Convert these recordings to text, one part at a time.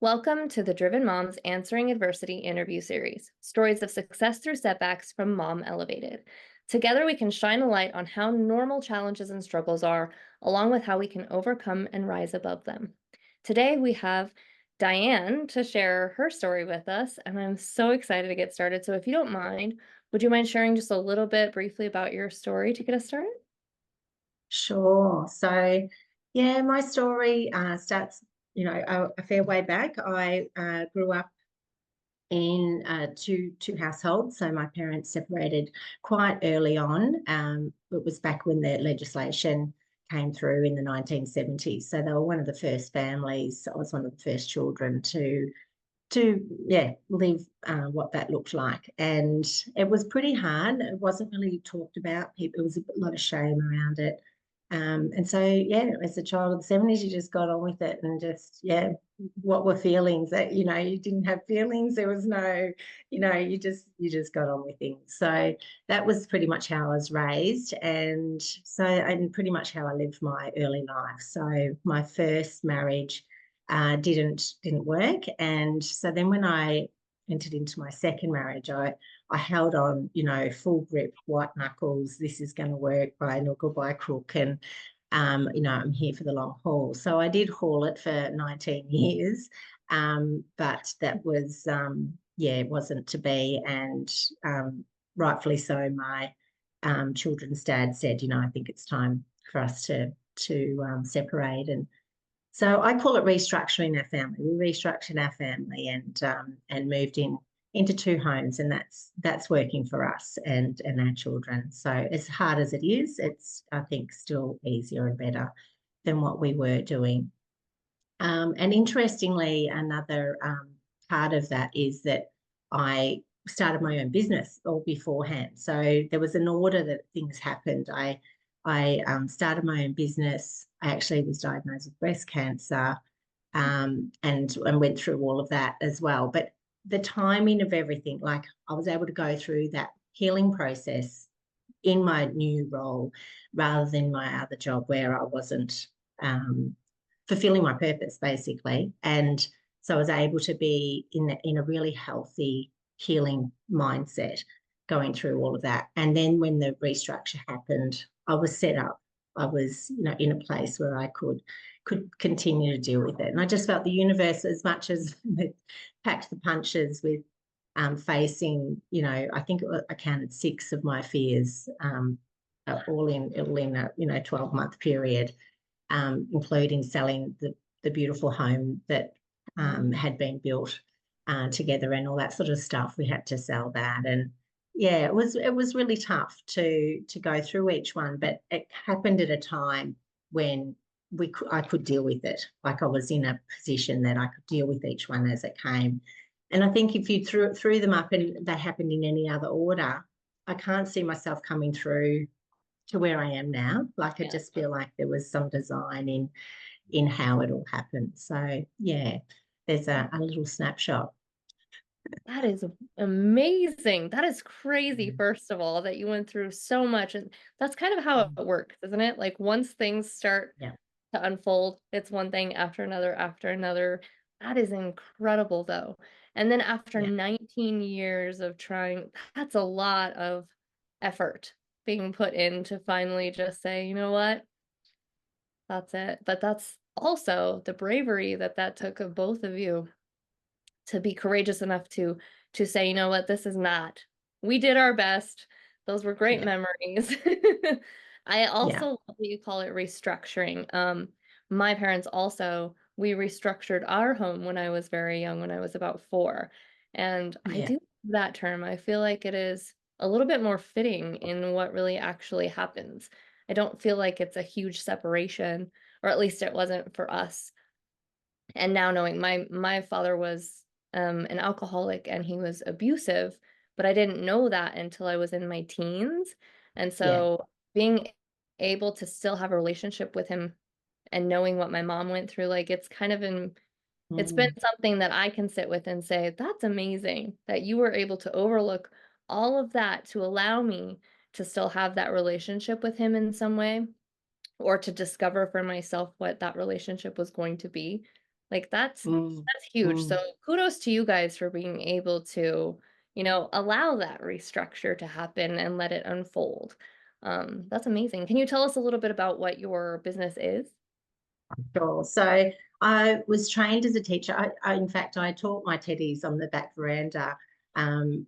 Welcome to the Driven Moms Answering Adversity interview series, stories of success through setbacks from Mom Elevated. Together, we can shine a light on how normal challenges and struggles are, along with how we can overcome and rise above them. Today, we have Dianne to share her story with us, and I'm so excited to get started. So if you don't mind, would you mind sharing just a little bit briefly about your story to get us started? Sure. So, yeah, my story starts, a fair way back. I grew up in two households. So my parents separated quite early on. It was back when the legislation came through in the 1970s. So they were one of the first families. I was one of the first children to live what that looked like. And it was pretty hard. It wasn't really talked about. People, there was a lot of shame around it. And so, yeah, as a child of the 70s, you just got on with it and just, what were feelings that, you didn't have feelings. There was no, you just got on with things. So that was pretty much how I was raised. And pretty much how I lived my early life. So my first marriage didn't work. And so then when I entered into my second marriage, I held on, full grip, white knuckles. This is going to work by hook or by crook, and I'm here for the long haul. So I did haul it for 19 years, but that was, it wasn't to be, and rightfully so. My children's dad said, I think it's time for us to separate. And so I call it restructuring our family. We restructured our family and moved into two homes, and that's working for us and our children. So as hard as it is, it's, I think, still easier and better than what we were doing. And interestingly, another part of that is that I started my own business all beforehand. So there was an order that things happened. I started my own business. I actually was diagnosed with breast cancer, and went through all of that as well. But the timing of everything, like I was able to go through that healing process in my new role rather than my other job where I wasn't fulfilling my purpose, basically. And so I was able to be in a really healthy, healing mindset going through all of that. And then when the restructure happened, I was set up. I was, in a place where I could continue to deal with it. And I just felt the universe, as much as it packed the punches with facing, I think I counted 6 of my fears, all in a 12-month period, including selling the beautiful home that had been built together and all that sort of stuff. We had to sell that, and yeah, it was really tough to go through each one, but it happened at a time when I could deal with it. Like I was in a position that I could deal with each one as it came. And I think if you threw them up and they happened in any other order, I can't see myself coming through to where I am now. Like I Yeah. just feel like there was some design in how it all happened. So yeah, there's a little snapshot. That is amazing. That is crazy, Mm. first of all, that you went through so much. And that's kind of how it works, isn't it? Like once things start Yeah, to unfold, it's one thing after another after another. That is incredible, though. And then after yeah, 19 years of trying, that's a lot of effort being put in to finally just say, you know what? That's it. But that's also the bravery that that took of both of you to be courageous enough to say, you know what, this is not. We did our best. Those were great yeah, memories. I yeah, also love that you call it restructuring. My parents also, we restructured our home when I was very young, when I was about 4. And I yeah. do love that term. I feel like it is a little bit more fitting in what really actually happens. I don't feel like it's a huge separation, or at least it wasn't for us. And now knowing my father was an alcoholic and he was abusive, but I didn't know that until I was in my teens. And Yeah. so being able to still have a relationship with him and knowing what my mom went through, like it's been Mm. something that I can sit with and say, that's amazing that you were able to overlook all of that to allow me to still have that relationship with him in some way, or to discover for myself what that relationship was going to be. Like, Mm, that's huge. So, mm. kudos to you guys for being able to, allow that restructure to happen and let it unfold. That's amazing. Can you tell us a little bit about what your business is? Sure. So I was trained as a teacher. In fact, I taught my teddies on the back veranda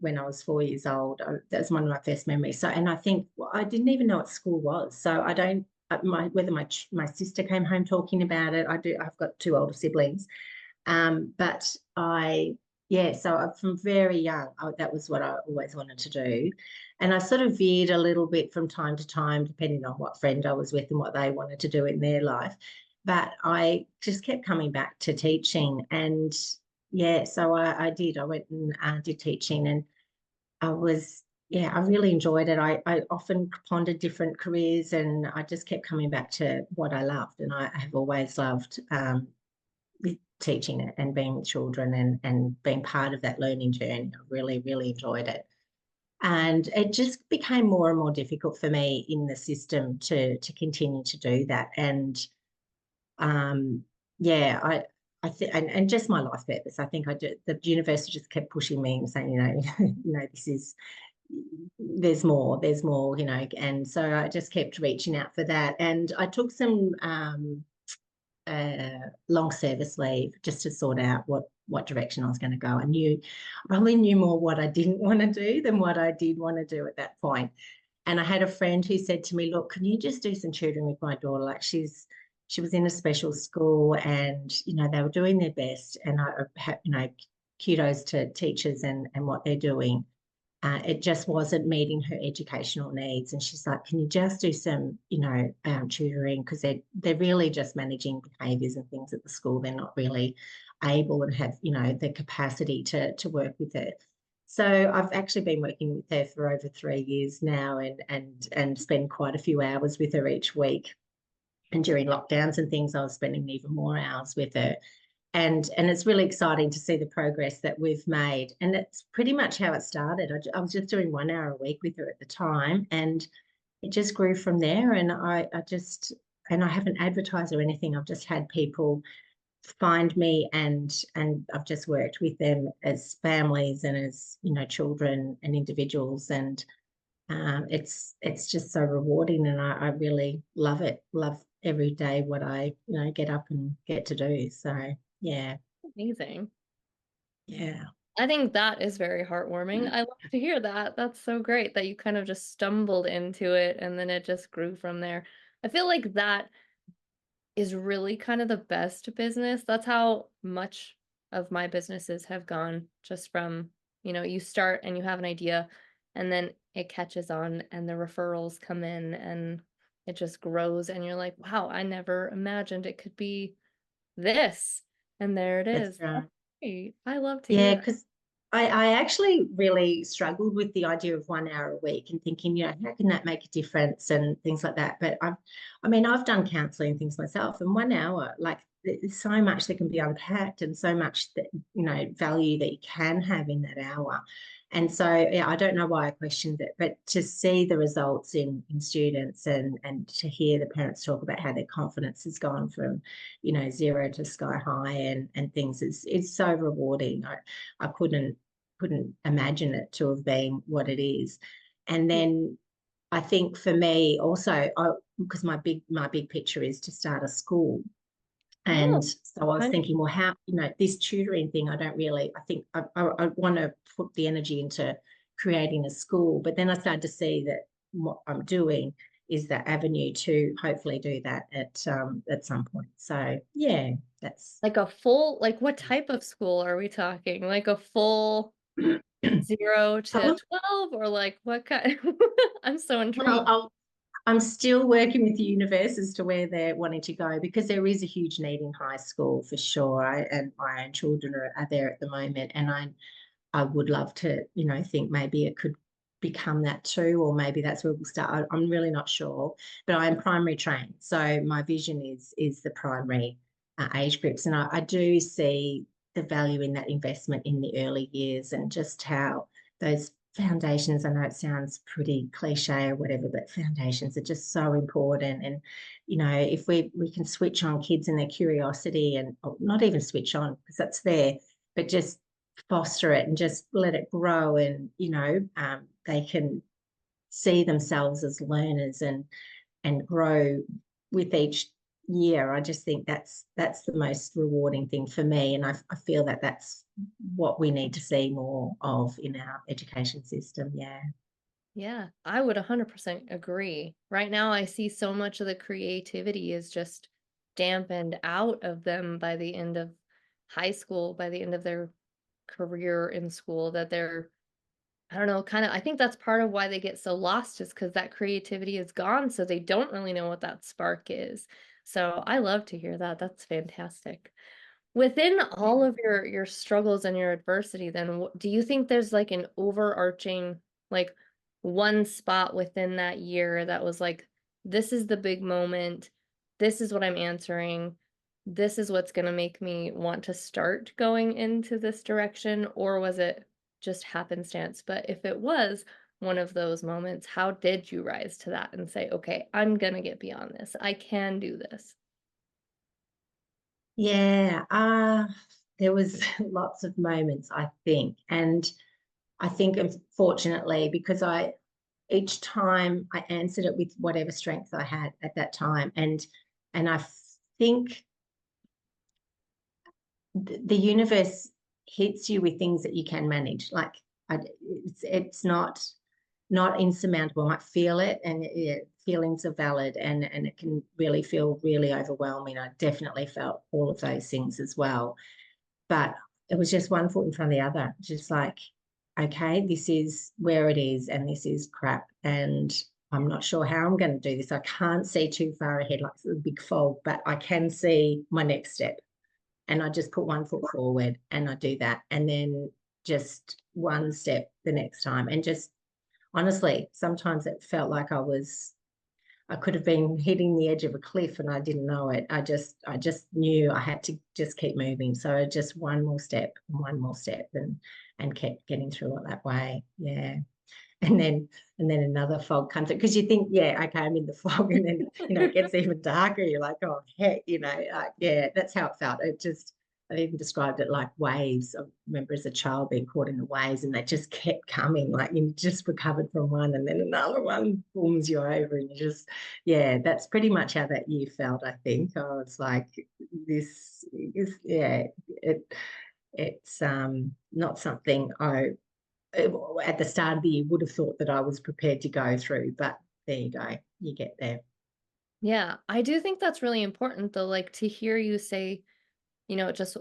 when I was 4 years old. That's one of my first memories. So, and I think I didn't even know what school was. So I don't. Whether my sister came home talking about it. I do. I've got two older siblings. But yeah. So from very young, that was what I always wanted to do. And I sort of veered a little bit from time to time, depending on what friend I was with and what they wanted to do in their life. But I just kept coming back to teaching. And yeah, so I did. I went and did teaching, and I was, yeah, I really enjoyed it. I often pondered different careers, and I just kept coming back to what I loved. And I have always loved with teaching it and being with children and being part of that learning journey. I really, really enjoyed it. And it just became more and more difficult for me in the system to continue to do that. And yeah, I think, and just my life purpose. I think the university just kept pushing me and saying, this is, there's more, and so I just kept reaching out for that. And I took some long service leave just to sort out what direction I was going to go. I probably knew more what I didn't want to do than what I did want to do at that point. And I had a friend who said to me, "Look, can you just do some tutoring with my daughter? Like she was in a special school, and they were doing their best. And kudos to teachers and what they're doing. It just wasn't meeting her educational needs. And she's like, can you just do some, tutoring? Because they're really just managing behaviours and things at the school. They're not really able and have, the capacity to work with it. So I've actually been working with her for over 3 years now, and spend quite a few hours with her each week. And during lockdowns and things, I was spending even more hours with her. And it's really exciting to see the progress that we've made. And it's pretty much how it started. I was just doing 1 hour a week with her at the time, and it just grew from there. And I haven't advertised or anything. I've just had people find me, and I've just worked with them as families and as children and individuals. And it's just so rewarding, and I really love it. Love every day what I get up and get to do. So yeah. Amazing. Yeah. I think that is very heartwarming. I love to hear that. That's so great that you kind of just stumbled into it and then it just grew from there. I feel like that is really kind of the best business. That's how much of my businesses have gone just from, you start and you have an idea and then it catches on and the referrals come in and it just grows and you're like, wow, I never imagined it could be this. And there it That's is. right. That's great. I love to hear Yeah, that. because I actually really struggled with the idea of 1 hour a week and thinking, how can that make a difference and things like that. But I've done counselling and things myself, and 1 hour, like there's so much that can be unpacked and so much that, value that you can have in that hour. And so, yeah, I don't know why I questioned it, but to see the results in students and to hear the parents talk about how their confidence has gone from, zero to sky high and things, it's so rewarding. I couldn't imagine it to have been what it is. And then I think for me also, because my big picture is to start a school. Oh, And so I was kind of thinking, well, how, this tutoring thing, I think I want to put the energy into creating a school. But then I started to see that what I'm doing is the avenue to hopefully do that at some point. So yeah, that's like a full, like what type of school are we talking? Like a full 0 to well, 12 or like what kind? I'm so intrigued. I'm still working with the universe as to where they're wanting to go, because there is a huge need in high school for sure. And my own children are there at the moment, and I would love to, think maybe it could become that too, or maybe that's where we'll start. I'm really not sure, but I am primary trained, so my vision is the primary age groups, and I do see the value in that investment in the early years and just how those foundations, I know it sounds pretty cliche or whatever, but foundations are just so important. And, if we can switch on kids and their curiosity, and or not even switch on because that's there, but just foster it and just let it grow, and, they can see themselves as learners and grow with each year. I just think that's the most rewarding thing for me, and I feel that that's what we need to see more of in our education system. Yeah. Yeah, I would 100% agree. Right now, I see so much of the creativity is just dampened out of them by the end of high school, by the end of their career in school, that they're, I don't know, kind of, I think that's part of why they get so lost is because that creativity is gone. So they don't really know what that spark is. So I love to hear that. That's fantastic. Within all of your struggles and your adversity, then do you think there's like an overarching, like one spot within that year that was like, this is the big moment, this is what I'm answering, this is what's going to make me want to start going into this direction, or was it just happenstance? But if it was one of those moments, how did you rise to that and say, okay, I'm going to get beyond this, I can do this? Yeah. There was lots of moments, I think. And I think, unfortunately, because each time I answered it with whatever strength I had at that time. And I think the universe hits you with things that you can manage. Like, it's not insurmountable. I might feel it, and yeah, feelings are valid, and it can really feel really overwhelming. I definitely felt all of those things as well, but it was just one foot in front of the other. Just like, okay, this is where it is, and this is crap, and I'm not sure how I'm going to do this. I can't see too far ahead, like a big fog, but I can see my next step, and I just put one foot forward, and I do that, and then just one step the next time, and just honestly, sometimes it felt like I could have been hitting the edge of a cliff and I didn't know it. I just knew I had to just keep moving. So just one more step, and kept getting through it that way. Yeah. And then another fog comes in, because you think, yeah, okay, I'm in the fog, and then it gets even darker. You're like, oh heck, like, yeah, that's how it felt. I even described it like waves. I remember as a child being caught in the waves, and they just kept coming. Like, you just recovered from one, and then another one booms you over, and you just, yeah, that's pretty much how that year felt. I think I was like, this is, yeah, it's not something I at the start of the year would have thought that I was prepared to go through, but there you go, you get there. Yeah, I do think that's really important though, like to hear you say, just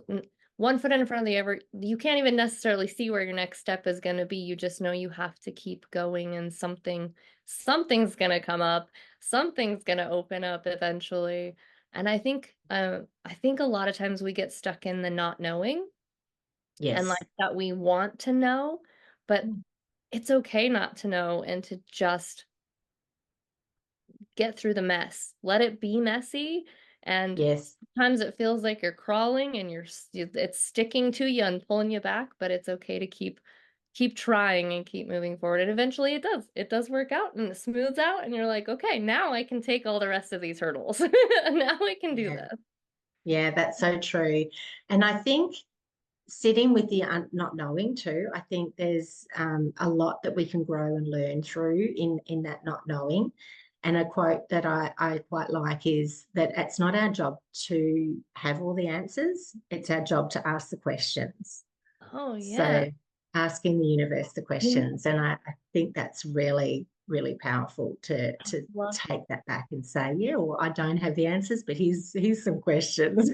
one foot in front of the other. You can't even necessarily see where your next step is going to be. You just know you have to keep going, and something's going to come up, something's going to open up eventually. And I think a lot of times we get stuck in the not knowing, and like Yes. that we want to know, but it's okay not to know and to just get through the mess. Let it be messy. And Yes. sometimes it feels like you're crawling and it's sticking to you and pulling you back, but it's okay to keep trying and keep moving forward. And eventually it does. It does work out and it smooths out and you're like, okay, now I can take all the rest of these hurdles. Now I can do Yeah. this. Yeah, that's so true. And I think sitting with the not knowing too, I think there's a lot that we can grow and learn through in that not knowing. And a quote that I quite like is that it's not our job to have all the answers, it's our job to ask the questions. Oh yeah. So asking the universe the I questions, and I think that's really, really powerful to love take that back and say, yeah, well, I don't have the answers, but here's some questions.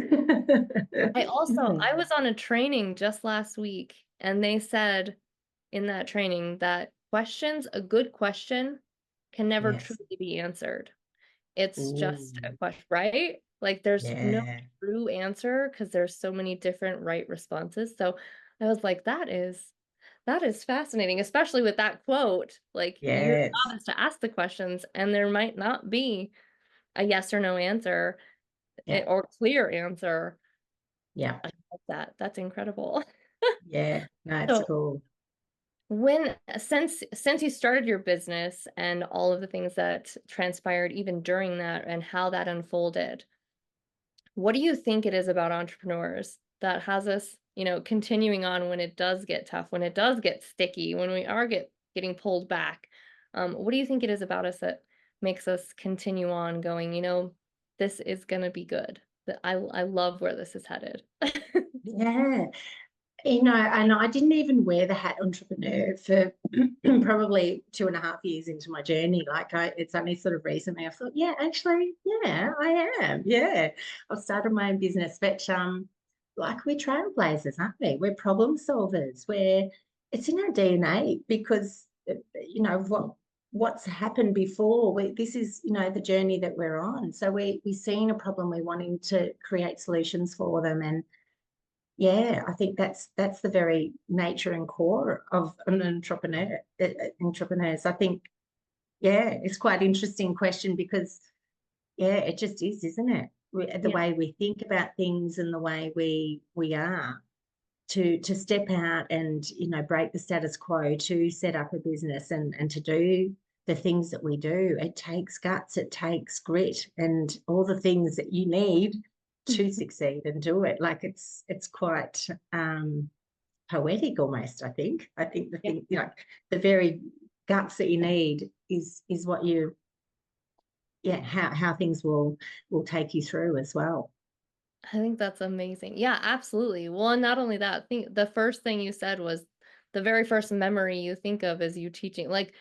I was on a training just last week and they said in that training that a good question can never Yes. truly be answered. It's just a Ooh, question, right? Like there's no yeah. true answer because there's so many different right responses. So I was like, that is fascinating, especially with that quote. Like your Yes. job is to ask the questions and there might not be a yes or no answer Yeah. or clear answer. Yeah. I love that. That's incredible. Yeah. No, it's So cool. When since you started your business and all of the things that transpired even during that and how that unfolded, what do you think it is about entrepreneurs that has us, continuing on when it does get tough, when it does get sticky, when we are getting pulled back? What do you think it is about us that makes us continue on going, this is gonna be good. I love where this is headed. Yeah. And I didn't even wear the hat entrepreneur for probably 2.5 years into my journey. It's only sort of recently I thought, yeah, actually, yeah, I am. Yeah, I've started my own business, but like we're trailblazers, aren't we? We're problem solvers. It's in our DNA because what's happened before. This is the journey that we're on. So we're seeing a problem, we're wanting to create solutions for them, and yeah, I think that's the very nature and core of an entrepreneur. Entrepreneurs, I think, yeah, it's quite interesting question because yeah, it just is, isn't it? The Yeah. way we think about things and the way we are to step out and break the status quo, to set up a business and to do the things that we do. It takes guts, it takes grit, and all the things that you need to succeed and do it. Like it's quite poetic almost. I think the Yeah. thing, the very guts that you need is what you, yeah, how things will take you through as well. I think that's amazing. Yeah, absolutely. Well, and not only that, I think the first thing you said was the very first memory you think of is you teaching. Like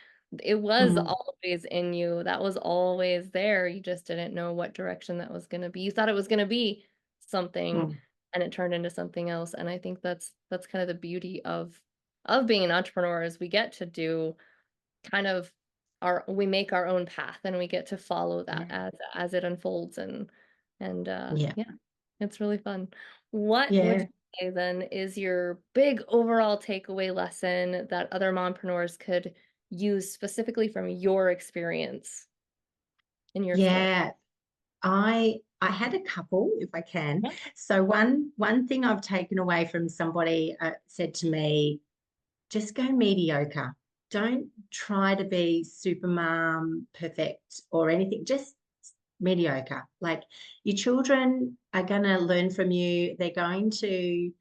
it was Mm, always in you. That was always there. You just didn't know what direction that was going to be. You thought it was going to be something mm, and it turned into something else. And I think that's kind of the beauty of being an entrepreneur is we get to do kind of we make our own path and we get to follow that yeah, as it unfolds and yeah, yeah, it's really fun. What would yeah. you say then is your big overall takeaway lesson that other mompreneurs could use specifically from your experience in your story? Yeah, I had a couple, if I can. Yeah. So one thing I've taken away from somebody said to me, just go mediocre. Don't try to be super mom, perfect or anything. Just mediocre. Like your children are going to learn from you. They're going to,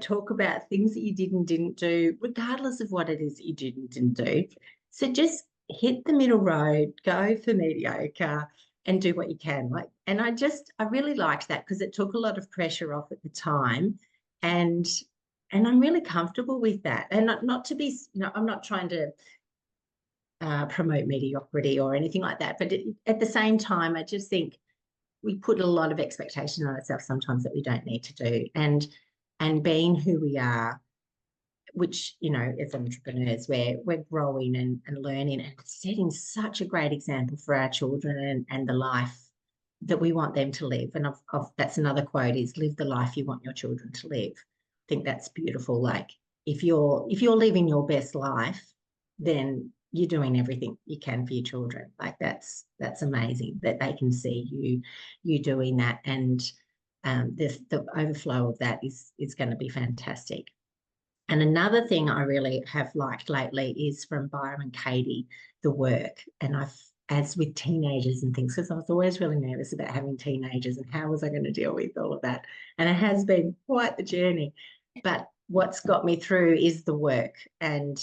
talk about things that you didn't do, regardless of what it is that you didn't do. So just hit the middle road, go for mediocre and do what you can. And I really liked that because it took a lot of pressure off at the time. And I'm really comfortable with that. And not to be, I'm not trying to promote mediocrity or anything like that. But at the same time, I just think we put a lot of expectation on ourselves sometimes that we don't need to do. And being who we are, which as entrepreneurs, we're growing and learning and setting such a great example for our children and the life that we want them to live. And that's another quote is live the life you want your children to live. I think that's beautiful. Like if you're living your best life, then you're doing everything you can for your children. Like that's amazing that they can see you doing that, and the overflow of that is going to be fantastic. And another thing I really have liked lately is from Byron and Katie, the work. And as with teenagers and things, because I was always really nervous about having teenagers and how was I going to deal with all of that. And it has been quite the journey. But what's got me through is the work and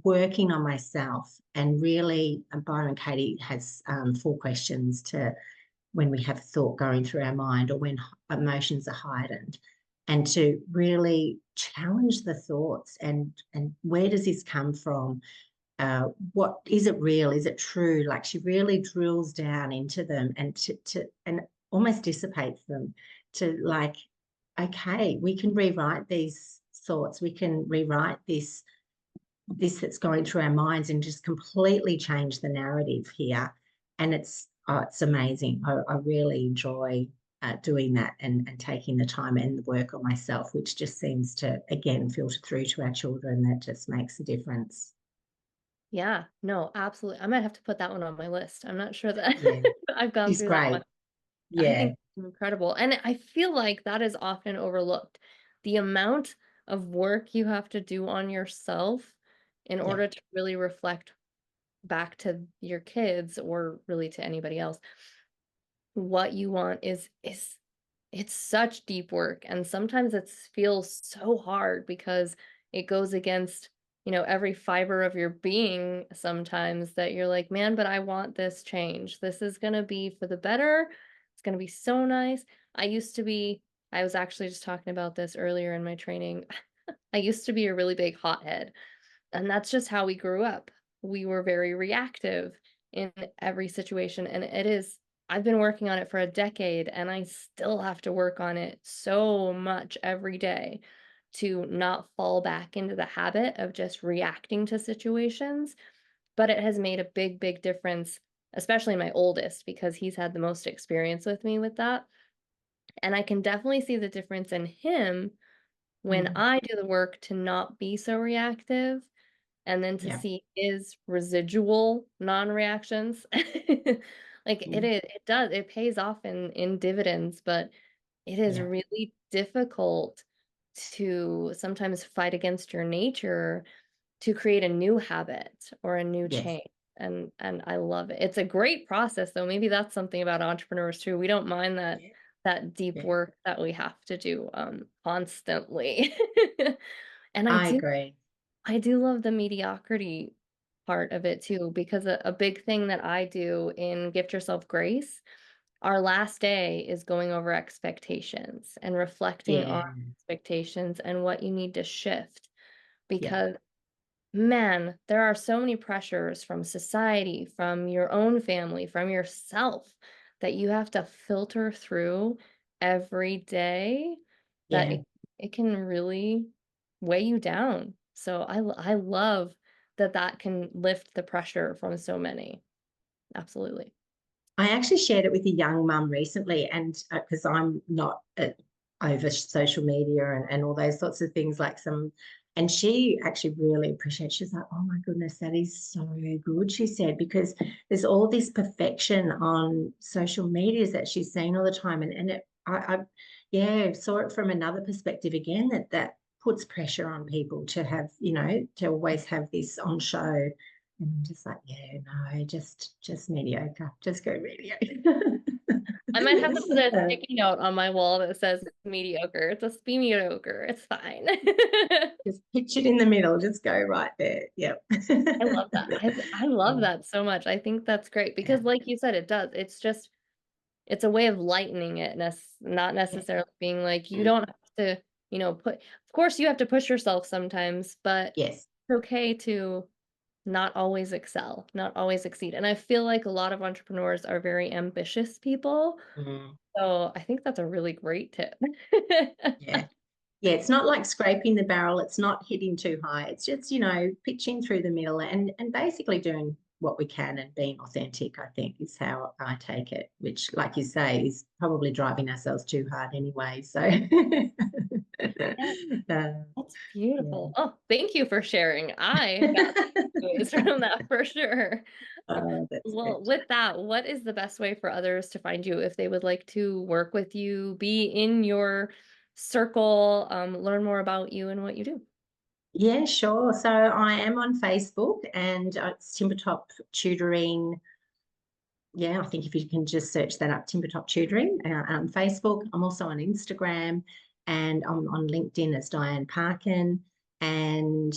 working on myself. And really, Byron and Katie has 4 questions to when we have thought going through our mind or when emotions are heightened, and to really challenge the thoughts and where does this come from, what is it real, is it true, like she really drills down into them and to and almost dissipates them to like, okay, we can rewrite these thoughts, we can rewrite this that's going through our minds and just completely change the narrative here. And it's amazing. I really enjoy doing that and taking the time and the work on myself, which just seems to, again, filter through to our children. That just makes a difference. Yeah, no, absolutely. I might have to put that one on my list. I'm not sure that Yeah, I've gone she's through that one. great. I Yeah. think it's incredible. And I feel like that is often overlooked. The amount of work you have to do on yourself in Yeah. order to really reflect back to your kids or really to anybody else what you want is it's such deep work, and sometimes it feels so hard because it goes against, every fiber of your being sometimes, that you're like, "Man, but I want this change. This is gonna be for the better. It's gonna be so nice." I was actually just talking about this earlier in my training. I used to be a really big hothead, and that's just how we grew up. We were very reactive in every situation, and I've been working on it for a decade, and I still have to work on it so much every day to not fall back into the habit of just reacting to situations. But it has made a big, big difference, especially my oldest, because he's had the most experience with me with that. And I can definitely see the difference in him when Mm. I do the work to not be so reactive, and then to Yeah. see his residual non-reactions. Like, Mm. it pays off in dividends, but it is Yeah. really difficult to sometimes fight against your nature to create a new habit or a new Yes. change, and I love it. It's a great process, though. Maybe that's something about entrepreneurs too. We don't mind Yeah. that deep Yeah. work that we have to do, constantly. And I agree. I do love the mediocrity part of it too, because a big thing that I do in Gift Yourself Grace, our last day is going over expectations and reflecting on Yeah. expectations and what you need to shift. Yeah. Because, man, there are so many pressures from society, from your own family, from yourself, that you have to filter through every day, that Yeah. it can really weigh you down. So I love that that can lift the pressure from so many. Absolutely. I actually shared it with a young mum recently, and because I'm not over social media and all those sorts of things, like some, and she actually really appreciates. She's like, "Oh my goodness, that is so good," she said, because there's all this perfection on social medias that she's seen all the time, and yeah, saw it from another perspective again, that puts pressure on people to have, to always have this on show. And I'm just like, yeah, no, just mediocre. Just go mediocre. I might have to put a Uh, sticky note on my wall that says mediocre. Just be mediocre. It's fine. just pitch it in the middle. Just go right there. Yep. I love that. I love Yeah, that so much. I think that's great yeah, because, like you said, it does. It's a way of lightening it, not yeah. necessarily being like, you don't have to, of course you have to push yourself sometimes, but Yes. it's okay to not always excel, not always succeed. And I feel like a lot of entrepreneurs are very ambitious people. Mm, So I think that's a really great tip. yeah. Yeah, it's not like scraping the barrel. It's not hitting too high. It's just, pitching through the middle and basically doing what we can and being authentic, I think, is how I take it, which, like you say, is probably driving ourselves too hard anyway. So, Yeah, uh, that's yeah. beautiful. Oh, thank you for sharing. I got ways from that for sure. Oh, that's Well, good. with that, what is the best way for others to find you if they would like to work with you, be in your circle, learn more about you and what you do? Yeah, sure. So I am on Facebook and it's Timbertop Tutoring. Yeah, I think if you can just search that up, Timbertop Tutoring on Facebook. I'm also on Instagram and I'm on LinkedIn as Dianne Parkin. And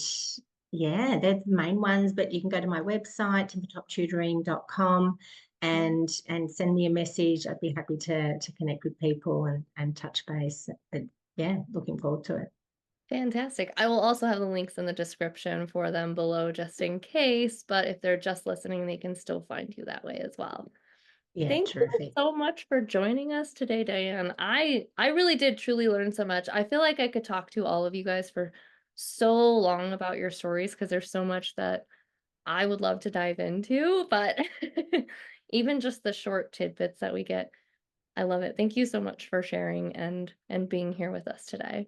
yeah, they're the main ones, but you can go to my website, timbertoptutoring.com, and send me a message. I'd be happy to connect with people and touch base. But yeah, looking forward to it. Fantastic. I will also have the links in the description for them below just in case, but if they're just listening, they can still find you that way as well. Yeah, Thank you terrific. so much for joining us today, Diane. I really did truly learn so much. I feel like I could talk to all of you guys for so long about your stories because there's so much that I would love to dive into, but even just the short tidbits that we get, I love it. Thank you so much for sharing and being here with us today.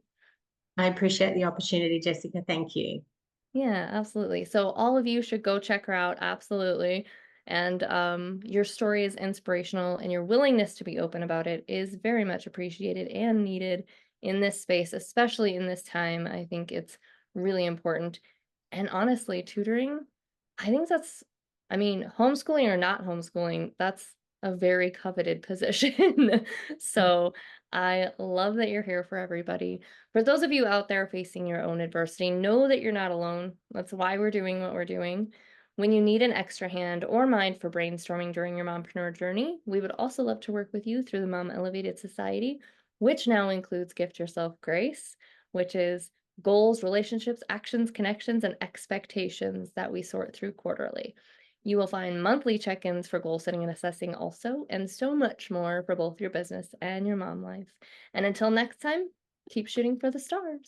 I appreciate the opportunity, Jessica. Thank you. Yeah, absolutely. So all of you should go check her out, absolutely. And your story is inspirational, and your willingness to be open about it is very much appreciated and needed in this space, especially in this time. I think it's really important. And honestly, tutoring, I think that's I mean, homeschooling or not homeschooling, that's a very coveted position. Mm. So, I love that you're here for everybody. For those of you out there facing your own adversity, know that you're not alone. That's why we're doing what we're doing. When you need an extra hand or mind for brainstorming during your mompreneur journey, we would also love to work with you through the Mom Elevated Society, which now includes Gift Yourself Grace, which is goals, relationships, actions, connections, and expectations that we sort through quarterly. You will find monthly check ins for goal setting and assessing also, and so much more for both your business and your mom life. And until next time, keep shooting for the stars.